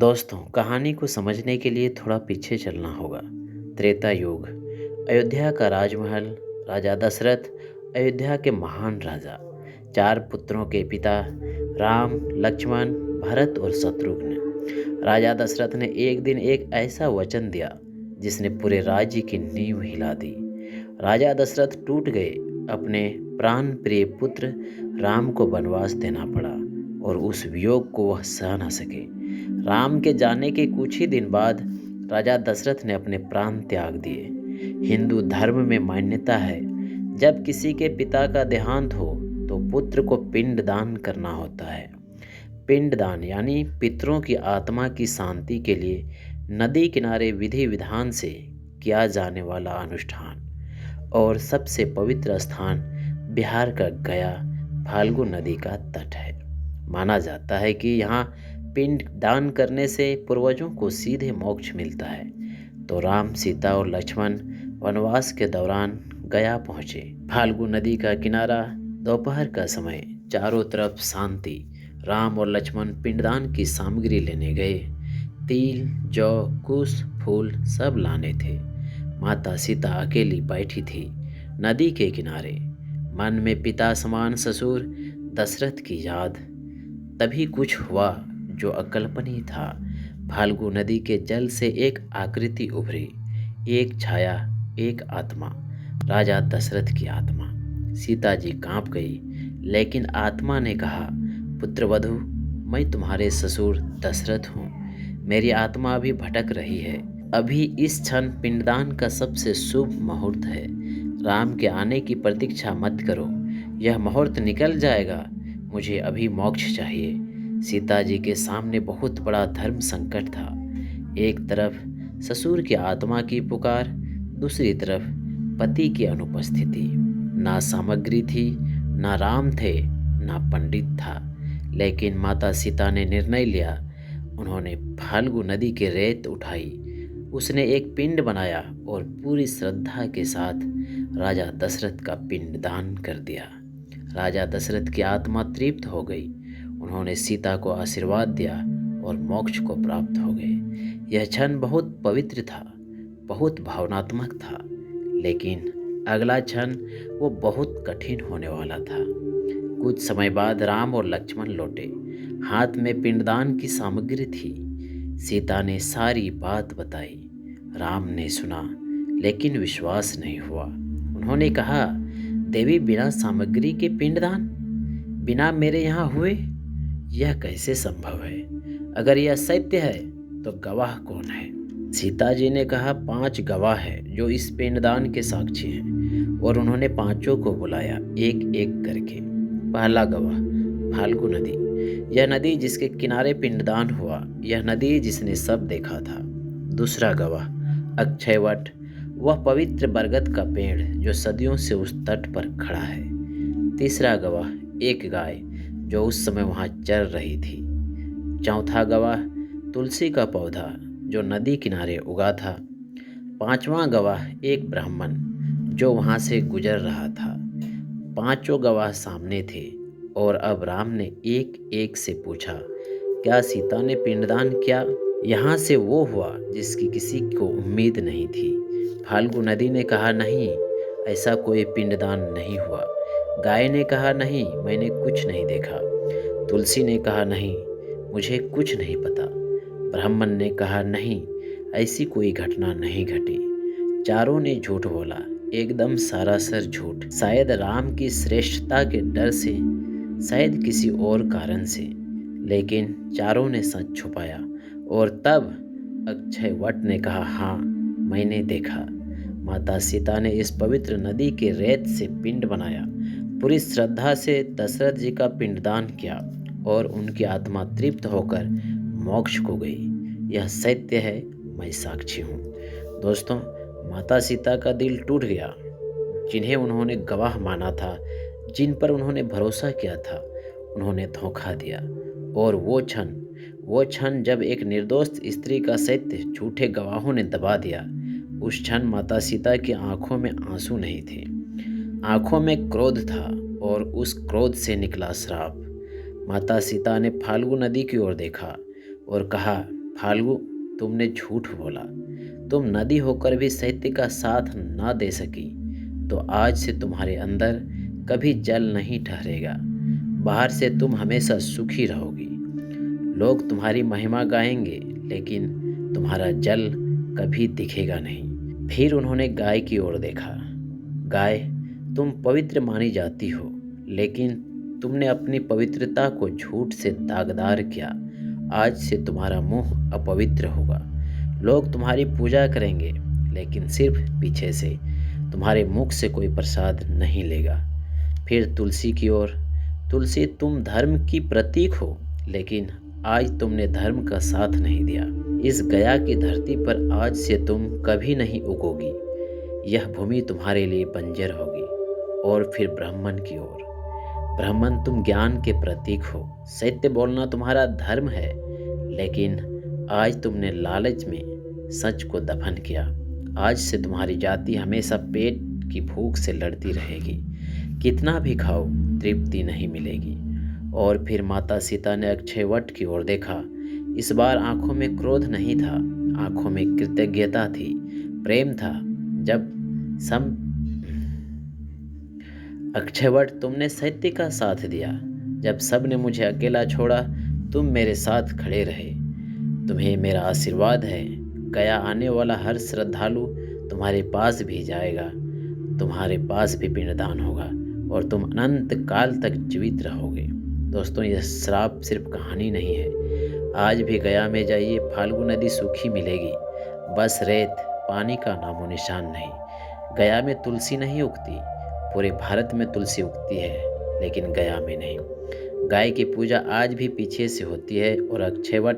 दोस्तों, कहानी को समझने के लिए थोड़ा पीछे चलना होगा। त्रेता युग, अयोध्या का राजमहल। राजा दशरथ अयोध्या के महान राजा, चार पुत्रों के पिता, राम, लक्ष्मण, भरत और शत्रुघ्न। राजा दशरथ ने एक दिन एक ऐसा वचन दिया जिसने पूरे राज्य की नींव हिला दी। राजा दशरथ टूट गए। अपने प्राण प्रिय पुत्र राम को वनवास देना पड़ा और उस वियोग को वह सह न सके। राम के जाने के कुछ ही दिन बाद राजा दशरथ ने अपने प्राण त्याग दिए। हिंदू धर्म में मान्यता है, जब किसी के पिता का देहांत हो तो पुत्र को पिंड दान करना होता है। पिंड दान यानी पितरों की आत्मा की शांति के लिए नदी किनारे विधि विधान से किया जाने वाला अनुष्ठान। और सबसे पवित्र स्थान बिहार का गया फाल्गु नदी का तट है। माना जाता है कि यहाँ पिंड दान करने से पूर्वजों को सीधे मोक्ष मिलता है। तो राम, सीता और लक्ष्मण वनवास के दौरान गया पहुँचे। फाल्गु नदी का किनारा, दोपहर का समय, चारों तरफ शांति। राम और लक्ष्मण पिंडदान की सामग्री लेने गए। तिल, जौ, कुश, फूल सब लाने थे। माता सीता अकेली बैठी थी नदी के किनारे, मन में पिता समान ससुर दशरथ की याद। तभी कुछ हुआ जो अकल्पनीय था। फाल्गु नदी के जल से एक आकृति उभरी, एक छाया, एक आत्मा, राजा दशरथ की आत्मा। सीता जी कांप गई, लेकिन आत्मा ने कहा, पुत्रवधू, मैं तुम्हारे ससुर दशरथ हूँ। मेरी आत्मा अभी भटक रही है। अभी इस क्षण पिंडदान का सबसे शुभ मुहूर्त है। राम के आने की प्रतीक्षा मत करो, यह मुहूर्त निकल जाएगा। मुझे अभी मोक्ष चाहिए। सीता जी के सामने बहुत बड़ा धर्म संकट था। एक तरफ ससुर की आत्मा की पुकार, दूसरी तरफ पति की अनुपस्थिति। ना सामग्री थी, ना राम थे, ना पंडित था। लेकिन माता सीता ने निर्णय लिया। उन्होंने फाल्गु नदी की रेत उठाई, उसने एक पिंड बनाया और पूरी श्रद्धा के साथ राजा दशरथ का पिंड दान कर दिया। राजा दशरथ की आत्मा तृप्त हो गई। उन्होंने सीता को आशीर्वाद दिया और मोक्ष को प्राप्त हो गए। यह क्षण बहुत पवित्र था, बहुत भावनात्मक था, लेकिन अगला क्षण वो बहुत कठिन होने वाला था। कुछ समय बाद राम और लक्ष्मण लौटे। हाथ में पिंडदान की सामग्री थी। सीता ने सारी बात बताई। राम ने सुना, लेकिन विश्वास नहीं हुआ। उन्होंने कहा, देवी, बिना सामग्री के पिंडदान, बिना मेरे यहाँ हुए, यह कैसे संभव है? अगर यह सत्य है तो गवाह कौन है? सीता जी ने कहा, 5 गवाह हैं जो इस पिंडदान के साक्षी हैं। और उन्होंने पांचों को बुलाया, एक एक करके। पहला गवाह, फाल्गु नदी, यह नदी जिसके किनारे पिंडदान हुआ, यह नदी जिसने सब देखा था। दूसरा गवाह, अक्षयवट, वह पवित्र बरगद का पेड़ जो सदियों से उस तट पर खड़ा है। तीसरा गवाह, एक गाय जो उस समय वहाँ चर रही थी। चौथा गवाह, तुलसी का पौधा जो नदी किनारे उगा था। पांचवा गवाह, एक ब्राह्मण जो वहाँ से गुजर रहा था। पांचों गवाह सामने थे और अब राम ने एक एक से पूछा, क्या सीता ने पिंडदान किया? यहाँ से वो हुआ जिसकी किसी को उम्मीद नहीं थी। फाल्गु नदी ने कहा, नहीं, ऐसा कोई पिंडदान नहीं हुआ। गाय ने कहा, नहीं, मैंने कुछ नहीं देखा। तुलसी ने कहा, नहीं, मुझे कुछ नहीं पता। ब्राह्मण ने कहा, नहीं, ऐसी कोई घटना नहीं घटी। चारों ने झूठ बोला, एकदम सरासर झूठ। शायद राम की श्रेष्ठता के डर से, शायद किसी और कारण से, लेकिन चारों ने सच छुपाया। और तब अक्षयवट ने कहा, हाँ, मैंने देखा। माता सीता ने इस पवित्र नदी के रेत से पिंड बनाया, पूरी श्रद्धा से दशरथ जी का पिंडदान किया और उनकी आत्मा तृप्त होकर मोक्ष को गई। यह सत्य है, मैं साक्षी हूँ। दोस्तों, माता सीता का दिल टूट गया। जिन्हें उन्होंने गवाह माना था, जिन पर उन्होंने भरोसा किया था, उन्होंने धोखा दिया। और वो क्षण जब एक निर्दोष स्त्री का सत्य झूठे गवाहों ने दबा दिया, उस क्षण माता सीता की आंखों में आंसू नहीं थे, आंखों में क्रोध था और उस क्रोध से निकला श्राप। माता सीता ने फाल्गु नदी की ओर देखा और कहा, फाल्गु, तुमने झूठ बोला। तुम नदी होकर भी सत्य का साथ ना दे सकी, तो आज से तुम्हारे अंदर कभी जल नहीं ठहरेगा। बाहर से तुम हमेशा सुखी रहोगी। लोग तुम्हारी महिमा गाएंगे, लेकिन तुम्हारा जल कभी दिखेगा नहीं। फिर उन्होंने गाय की ओर देखा। गाय, तुम पवित्र मानी जाती हो, लेकिन तुमने अपनी पवित्रता को झूठ से दागदार किया। आज से तुम्हारा मुंह अपवित्र होगा। लोग तुम्हारी पूजा करेंगे, लेकिन सिर्फ पीछे से। तुम्हारे मुख से कोई प्रसाद नहीं लेगा। फिर तुलसी की ओर। तुलसी, तुम धर्म की प्रतीक हो, लेकिन आज तुमने धर्म का साथ नहीं दिया। इस गया की धरती पर आज से तुम कभी नहीं उगोगी। यह भूमि तुम्हारे लिए बंजर होगी। और फिर ब्राह्मण की ओर। ब्राह्मण, तुम ज्ञान के प्रतीक हो। सत्य बोलना तुम्हारा धर्म है, लेकिन आज तुमने लालच में सच को दफन किया। आज से तुम्हारी जाति हमेशा पेट की भूख से लड़ती रहेगी। कितना भी खाओ, तृप्ति नहीं मिलेगी। और फिर माता सीता ने अक्षय वट की ओर देखा। इस बार आंखों में क्रोध नहीं था, आंखों में कृतज्ञता थी, प्रेम था। जब सम अक्षयवट, तुमने सत्य का साथ दिया। जब सब ने मुझे अकेला छोड़ा, तुम मेरे साथ खड़े रहे। तुम्हें मेरा आशीर्वाद है। गया आने वाला हर श्रद्धालु तुम्हारे पास भी जाएगा। तुम्हारे पास भी पिंडदान होगा और तुम अनंत काल तक जीवित रहोगे। दोस्तों, यह श्राप सिर्फ कहानी नहीं है। आज भी गया में जाइए, फाल्गु नदी सूखी मिलेगी, बस रेत, पानी का नामो निशान नहीं। गया में तुलसी नहीं उगती, पूरे भारत में तुलसी उगती है, लेकिन गया में नहीं। गाय की पूजा आज भी पीछे से होती है, और अक्षयवट,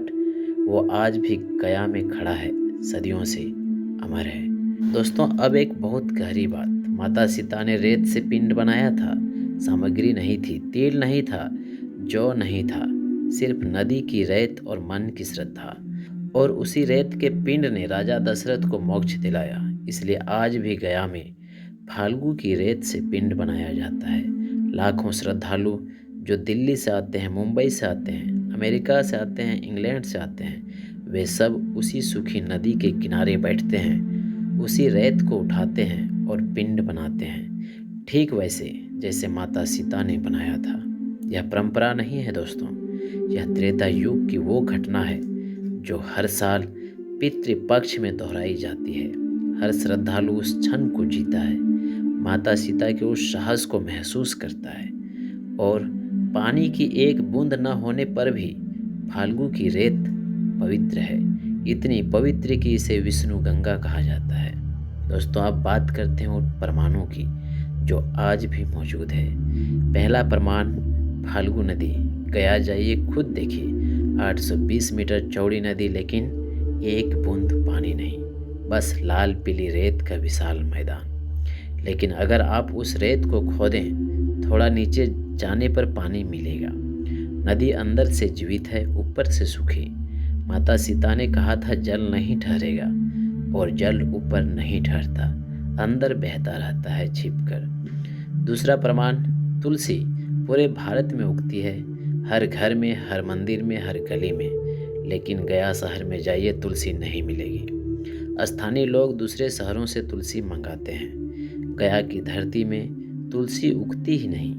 वो आज भी गया में खड़ा है, सदियों से अमर है। दोस्तों, अब एक बहुत गहरी बात। माता सीता ने रेत से पिंड बनाया था। सामग्री नहीं थी, तेल नहीं था, जौ नहीं था, सिर्फ नदी की रेत और मन की श्रद्धा। और उसी रेत के पिंड ने राजा दशरथ को मोक्ष दिलाया। इसलिए आज भी गया में फाल्गु की रेत से पिंड बनाया जाता है। लाखों श्रद्धालु जो दिल्ली से आते हैं, मुंबई से आते हैं, अमेरिका से आते हैं, इंग्लैंड से आते हैं, वे सब उसी सूखी नदी के किनारे बैठते हैं, उसी रेत को उठाते हैं और पिंड बनाते हैं, ठीक वैसे जैसे माता सीता ने बनाया था। यह परंपरा नहीं है दोस्तों, यह त्रेता युग की वो घटना है जो हर साल पितृपक्ष में दोहराई जाती है। हर श्रद्धालु उस क्षण को जीता है, माता सीता के उस साहस को महसूस करता है। और पानी की एक बूंद न होने पर भी फाल्गु की रेत पवित्र है, इतनी पवित्र कि इसे विष्णु गंगा कहा जाता है। दोस्तों, अब बात करते हैं उन प्रमाणों की जो आज भी मौजूद है। पहला प्रमाण, फाल्गु नदी। गया जाइए, खुद देखिए, 820 मीटर चौड़ी नदी, लेकिन एक बूंद पानी नहीं, बस लाल पीली रेत का विशाल मैदान। लेकिन अगर आप उस रेत को खोदें, थोड़ा नीचे जाने पर पानी मिलेगा। नदी अंदर से जीवित है, ऊपर से सूखी। माता सीता ने कहा था जल नहीं ठहरेगा, और जल ऊपर नहीं ठहरता, अंदर बहता रहता है छिपकर। दूसरा प्रमाण, तुलसी पूरे भारत में उगती है, हर घर में, हर मंदिर में, हर गली में। लेकिन गया शहर में जाइए, तुलसी नहीं मिलेगी। स्थानीय लोग दूसरे शहरों से तुलसी मंगाते हैं। गया की धरती में तुलसी उगती ही नहीं।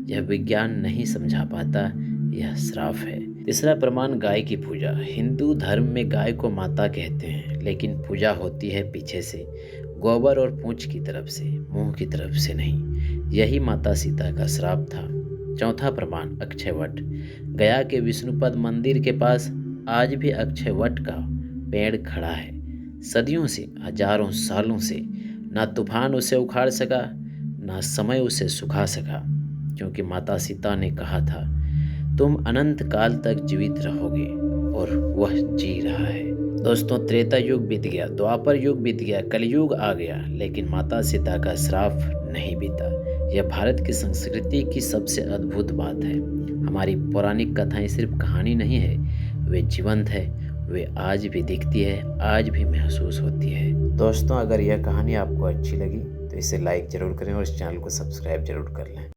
यह विज्ञान नहीं समझा पाता, यह श्राप है। तीसरा प्रमाण, गाय की पूजा। हिंदू धर्म में गाय को माता कहते हैं, लेकिन पूजा होती है पीछे से, गोबर और पूंछ की तरफ से, मुंह की तरफ से नहीं। यही माता सीता का श्राप था। चौथा प्रमाण, अक्षयवट। गया के विष्णुपद मंदिर के पास आज भी अक्षयवट का पेड़ खड़ा है। सदियों से, हजारों सालों से ना तूफान उसे उखाड़ सका, ना समय उसे सुखा सका, क्योंकि माता सीता ने कहा था तुम अनंत काल तक जीवित रहोगे, और वह जी रहा है। दोस्तों, त्रेता युग बीत गया, द्वापर युग बीत गया, कलयुग आ गया, लेकिन माता सीता का श्राप नहीं बीता। यह भारत की संस्कृति की सबसे अद्भुत बात है। हमारी पौराणिक कथाएं सिर्फ कहानी नहीं है, वे जीवंत है, वे आज भी दिखती है, आज भी महसूस होती है। दोस्तों, अगर यह कहानी आपको अच्छी लगी तो इसे लाइक ज़रूर करें और इस चैनल को सब्सक्राइब जरूर कर लें।